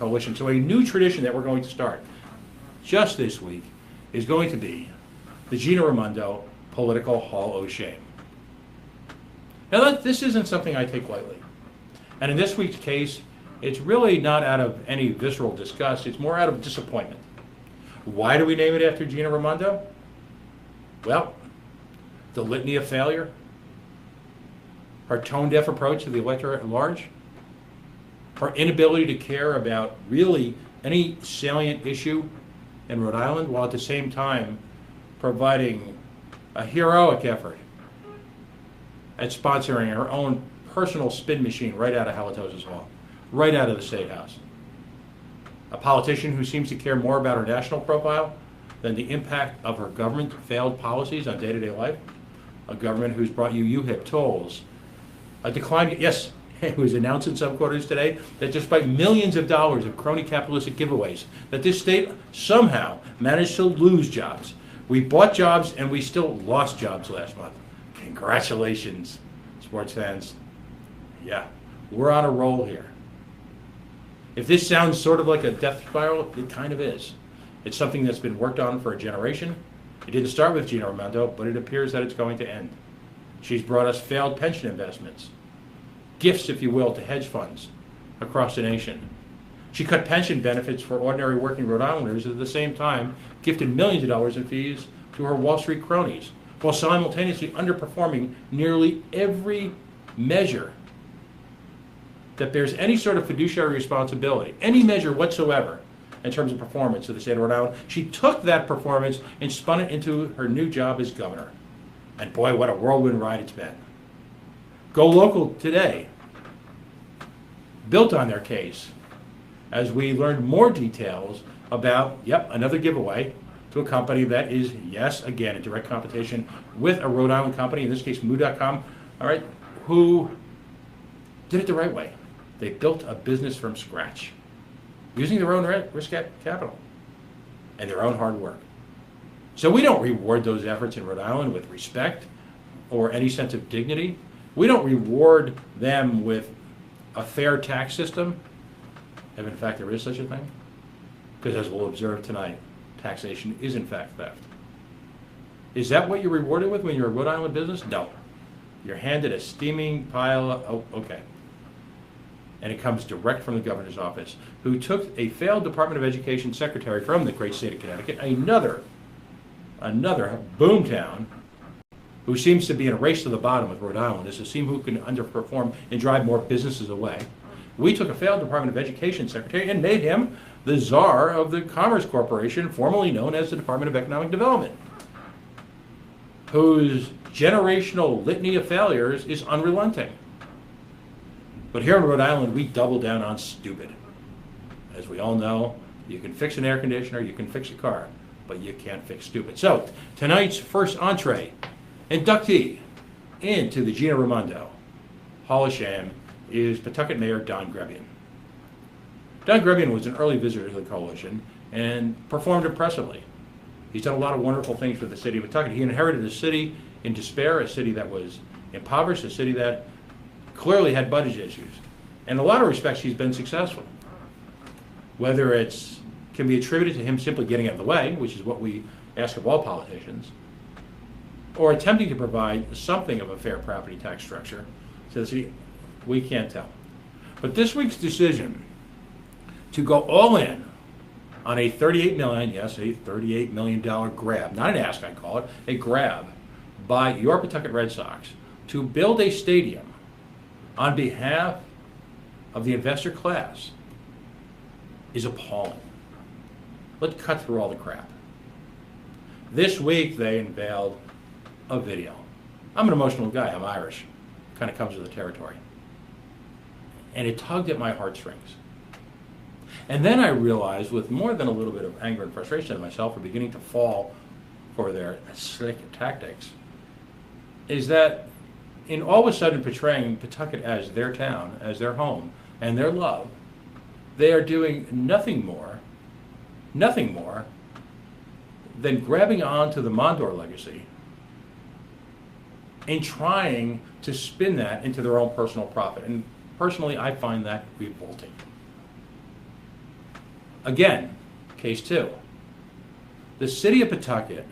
coalition. So a new tradition that we're going to start just this week is going to be the Gina Raimondo Political Hall of Shame. Now, this isn't something I take lightly. And in this week's case, it's really not out of any visceral disgust. It's more out of disappointment. Why do we name it after Gina Raimondo? Well, the litany of failure, her tone-deaf approach to the electorate at large, her inability to care about really any salient issue in Rhode Island, while at the same time providing a heroic effort at sponsoring her own personal spin machine right out of Halitosis Hall, right out of the State House. A politician who seems to care more about her national profile than the impact of her government failed policies on day-to-day life. A government who's brought you UHIP tolls, a decline, yes, who's announced in some quarters today that despite millions of dollars of crony capitalistic giveaways, that this state somehow managed to lose jobs. We bought jobs and we still lost jobs last month. Congratulations, sports fans. Yeah, we're on a roll here. If this sounds sort of like a death spiral, it kind of is. It's something that's been worked on for a generation. It didn't start with Gina Raimondo, but it appears that it's going to end. She's brought us failed pension investments, gifts, if you will, to hedge funds across the nation. She cut pension benefits for ordinary working Rhode Islanders, at the same time gifted millions of dollars in fees to her Wall Street cronies, while simultaneously underperforming nearly every measure that bears any sort of fiduciary responsibility, any measure whatsoever in terms of performance of the state of Rhode Island. She took that performance and spun it into her new job as governor. And boy, what a whirlwind ride it's been. Go Local today built on their case as we learned more details about, yep, another giveaway to a company that is, yes, again, in direct competition with a Rhode Island company, in this case, Moo.com, all right, who did it the right way. They built a business from scratch using their own risk capital and their own hard work. So we don't reward those efforts in Rhode Island with respect or any sense of dignity. We don't reward them with a fair tax system, if in fact there is such a thing, because as we'll observe tonight, taxation is in fact theft. Is that what you're rewarded with when you're a Rhode Island business? No. You're handed a steaming pile of, oh, okay. And it comes direct from the governor's office, who took a failed Department of Education secretary from the great state of Connecticut, another boomtown, who seems to be in a race to the bottom with Rhode Island, is to see who can underperform and drive more businesses away. We took a failed Department of Education secretary and made him the czar of the Commerce Corporation, formerly known as the Department of Economic Development, whose generational litany of failures is unrelenting. But here in Rhode Island, we double down on stupid. As we all know, you can fix an air conditioner, you can fix a car, but you can't fix stupid. So, tonight's first entree, inductee into the Gina Raimondo Hall of Shame, is Pawtucket Mayor Don Grebien. Don Grebien was an early visitor to the coalition and performed impressively. He's done a lot of wonderful things for the city of Pawtucket. He inherited a city in despair, a city that was impoverished, a city that clearly had budget issues. In a lot of respects, he's been successful. Whether it's can be attributed to him simply getting out of the way, which is what we ask of all politicians, or attempting to provide something of a fair property tax structure to the city, we can't tell. But this week's decision to go all in on a $38 million, yes, a $38 million grab, not an ask, I call it, a grab by your Pawtucket Red Sox to build a stadium on behalf of the investor class is appalling. Let's cut through all the crap. This week they unveiled a video. I'm an emotional guy, I'm Irish, kind of comes with the territory. And it tugged at my heartstrings. And then I realized, with more than a little bit of anger and frustration at myself for beginning to fall for their slick tactics, is that in all of a sudden portraying Pawtucket as their town, as their home, and their love, they are doing nothing more than grabbing onto the Mondor legacy and trying to spin that into their own personal profit. And personally, I find that revolting. Again, case two. The city of Pawtucket,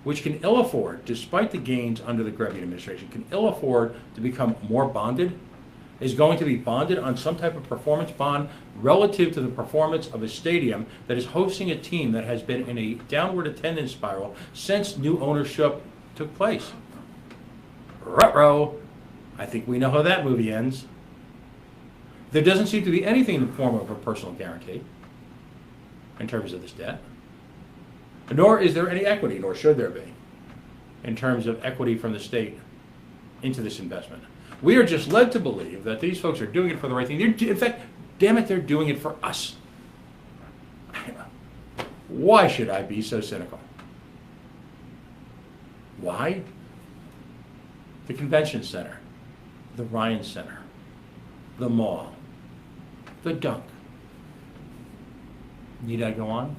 which can ill afford, despite the gains under the Grebien administration, can ill afford to become more bonded, is going to be bonded on some type of performance bond relative to the performance of a stadium that is hosting a team that has been in a downward attendance spiral since new ownership took place. Ruh-roh. I think we know how that movie ends. There doesn't seem to be anything in the form of a personal guarantee in terms of this debt. Nor is there any equity, nor should there be, in terms of equity from the state into this investment. We are just led to believe that these folks are doing it for the right thing. In fact, damn it, they're doing it for us. Why should I be so cynical? Why? The convention center, the Ryan Center, the mall, the dunk. Need I go on?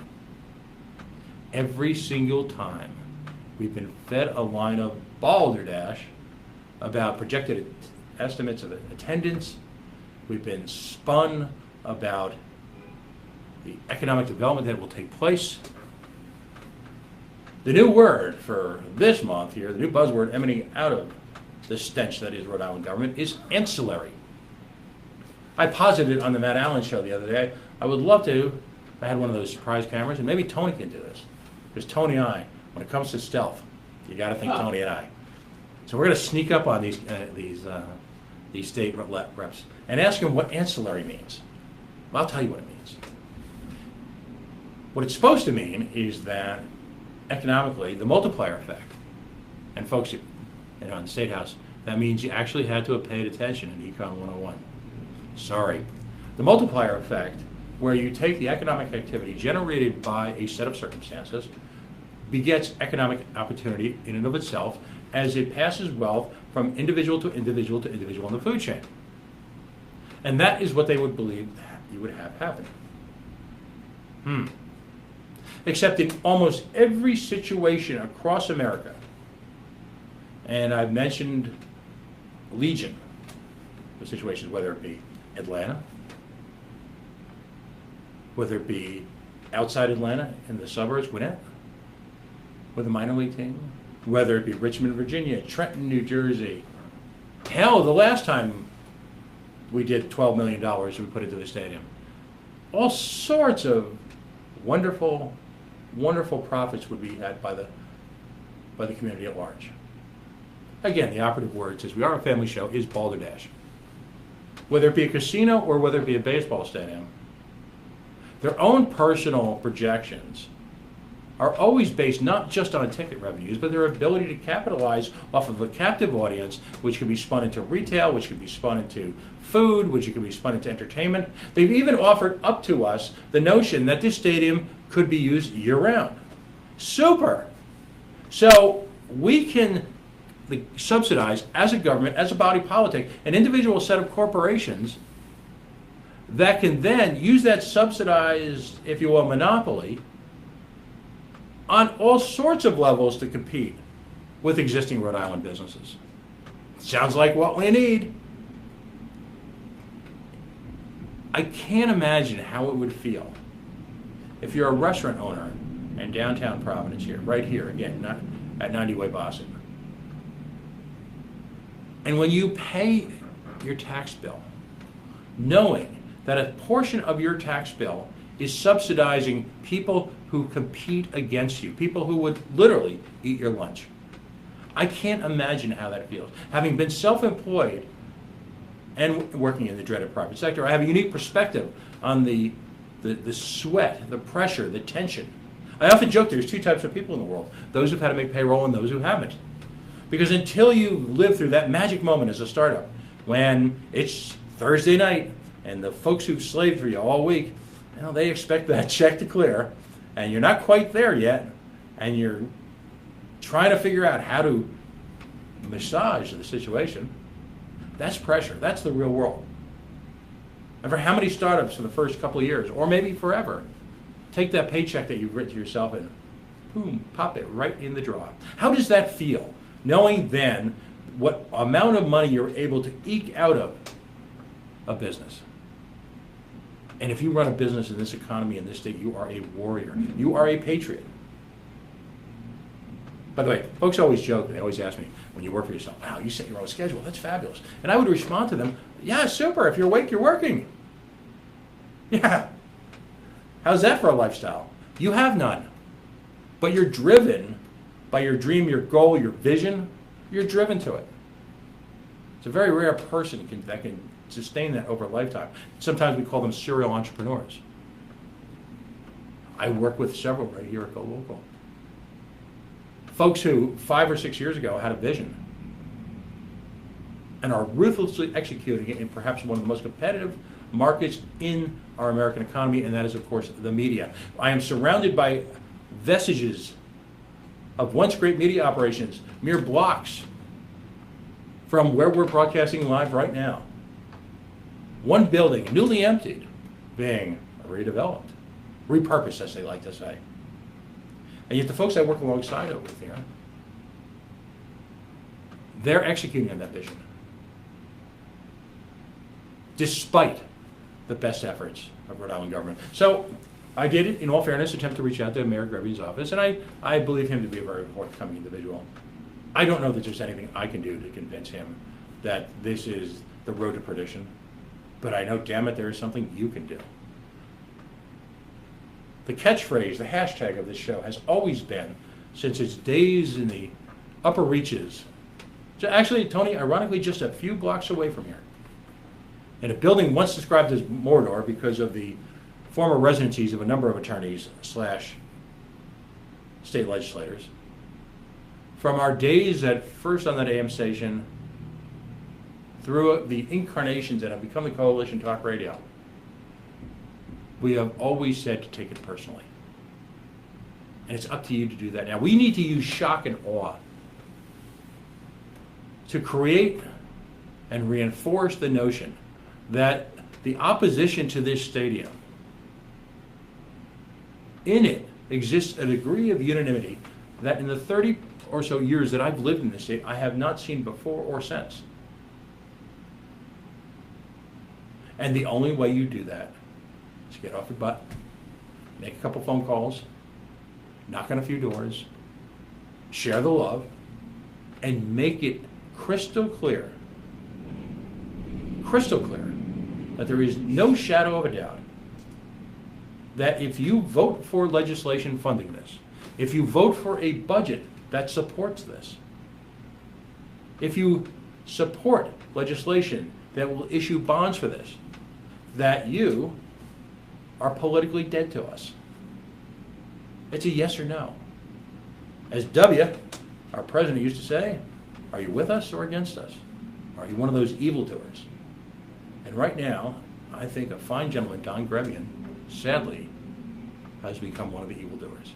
Every single time we've been fed a line of balderdash about projected estimates of attendance. We've been spun about the economic development that will take place. The new word for this month here, the new buzzword emanating out of the stench that is Rhode Island government, is ancillary. I posited on the Matt Allen show the other day, I would love to, I had one of those surprise cameras, and maybe Tony can do this. Because Tony and I, when it comes to stealth, you got to think Tony and I. So we're going to sneak up on these state reps and ask them what ancillary means. Well, I'll tell you what it means. What it's supposed to mean is that economically, the multiplier effect, and folks, in the State House, that means you actually had to have paid attention in Econ 101. Sorry. The multiplier effect, where you take the economic activity generated by a set of circumstances, begets economic opportunity in and of itself as it passes wealth from individual to individual to individual in the food chain. And that is what they would believe you would have happen. Except in almost every situation across America, and I've mentioned legion of situations, whether it be Atlanta, whether it be outside Atlanta in the suburbs, Gwinnett, with a minor league team, whether it be Richmond, Virginia, Trenton, New Jersey. Hell, the last time we did $12 million we put into the stadium. All sorts of wonderful, wonderful profits would be had by the community at large. Again, the operative word, since we are a family show, is balderdash. Whether it be a casino or whether it be a baseball stadium, their own personal projections are always based not just on ticket revenues, but their ability to capitalize off of a captive audience, which can be spun into retail, which can be spun into food, which can be spun into entertainment. They've even offered up to us the notion that this stadium could be used year-round. Super! So we can subsidize, as a government, as a body politic, an individual set of corporations that can then use that subsidized, if you will, monopoly on all sorts of levels to compete with existing Rhode Island businesses. Sounds like what we need. I can't imagine how it would feel if you're a restaurant owner in downtown Providence here, right here, again, not at 90 Way Boston. And when you pay your tax bill, knowing that a portion of your tax bill is subsidizing people who compete against you, people who would literally eat your lunch. I can't imagine how that feels. Having been self-employed and working in the dreaded private sector, I have a unique perspective on the sweat, the pressure, the tension. I often joke there's two types of people in the world, those who've had to make payroll and those who haven't. Because until you live through that magic moment as a startup, when it's Thursday night and the folks who've slaved for you all week, they expect that check to clear, and you're not quite there yet, and you're trying to figure out how to massage the situation. That's pressure. That's the real world. And for how many startups for the first couple of years, or maybe forever, take that paycheck that you've written to yourself and boom, pop it right in the drawer. How does that feel? Knowing then what amount of money you're able to eke out of a business. And if you run a business in this economy, in this state, you are a warrior. You are a patriot. By the way, folks always joke, they always ask me, when you work for yourself, wow, you set your own schedule, that's fabulous. And I would respond to them, yeah, super, if you're awake, you're working. Yeah. How's that for a lifestyle? You have none. But you're driven by your dream, your goal, your vision. You're driven to it. It's a very rare person that can sustain that over a lifetime. Sometimes we call them serial entrepreneurs. I work with several right here at Go Local. Folks who 5 or 6 years ago had a vision and are ruthlessly executing it in perhaps one of the most competitive markets in our American economy, and that is, of course, the media. I am surrounded by vestiges of once great media operations, mere blocks from where we're broadcasting live right now. One building, newly emptied, being redeveloped, repurposed, as they like to say. And yet the folks I work alongside with here, they're executing on that vision, despite the best efforts of Rhode Island government. So I did, in all fairness, attempt to reach out to Mayor Grebien's office, and I believe him to be a very forthcoming individual. I don't know that there's anything I can do to convince him that this is the road to perdition, but I know, damn it, there is something you can do. The catchphrase, the hashtag of this show has always been, since its days in the upper reaches, so actually, Tony, ironically, just a few blocks away from here, in a building once described as Mordor because of the former residencies of a number of attorneys / state legislators. From our days at first on that AM station, through the incarnations that have become the Coalition Talk Radio, we have always said to take it personally. And it's up to you to do that now. We need to use shock and awe to create and reinforce the notion that the opposition to this stadium, in it exists a degree of unanimity that in the 30 or so years that I've lived in this state, I have not seen before or since. And the only way you do that is get off your butt, make a couple phone calls, knock on a few doors, share the love, and make it crystal clear that there is no shadow of a doubt that if you vote for legislation funding this, if you vote for a budget that supports this, if you support legislation that will issue bonds for this, that you are politically dead to us. It's a yes or no. As W, our president, used to say, are you with us or against us? Are you one of those evildoers? And right now, I think a fine gentleman, Don Grebien, sadly, has become one of the evildoers.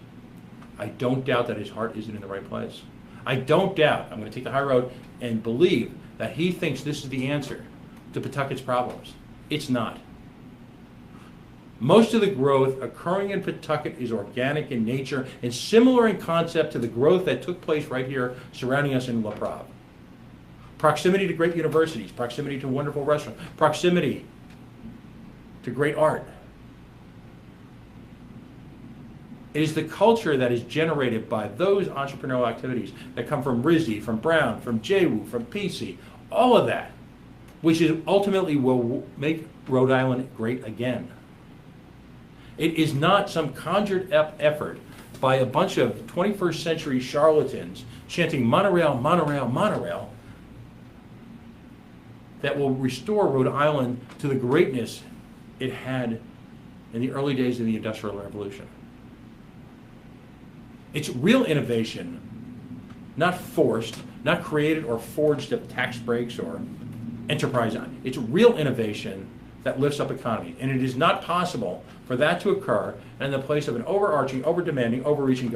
I don't doubt that his heart isn't in the right place. I don't doubt, I'm going to take the high road and believe that he thinks this is the answer to Pawtucket's problems. It's not. Most of the growth occurring in Pawtucket is organic in nature and similar in concept to the growth that took place right here surrounding us in La Prave. Proximity to great universities, proximity to wonderful restaurants, proximity to great art. It is the culture that is generated by those entrepreneurial activities that come from RISD, from Brown, from JWU, from PC, all of that, which is ultimately will make Rhode Island great again. It is not some conjured up effort by a bunch of 21st century charlatans chanting monorail, monorail, monorail that will restore Rhode Island to the greatness it had in the early days of the Industrial Revolution. It's real innovation, not forced, not created or forged of tax breaks or enterprise. It's real innovation that lifts up economy. And it is not possible for that to occur in the place of an overarching, over-demanding, overreaching government.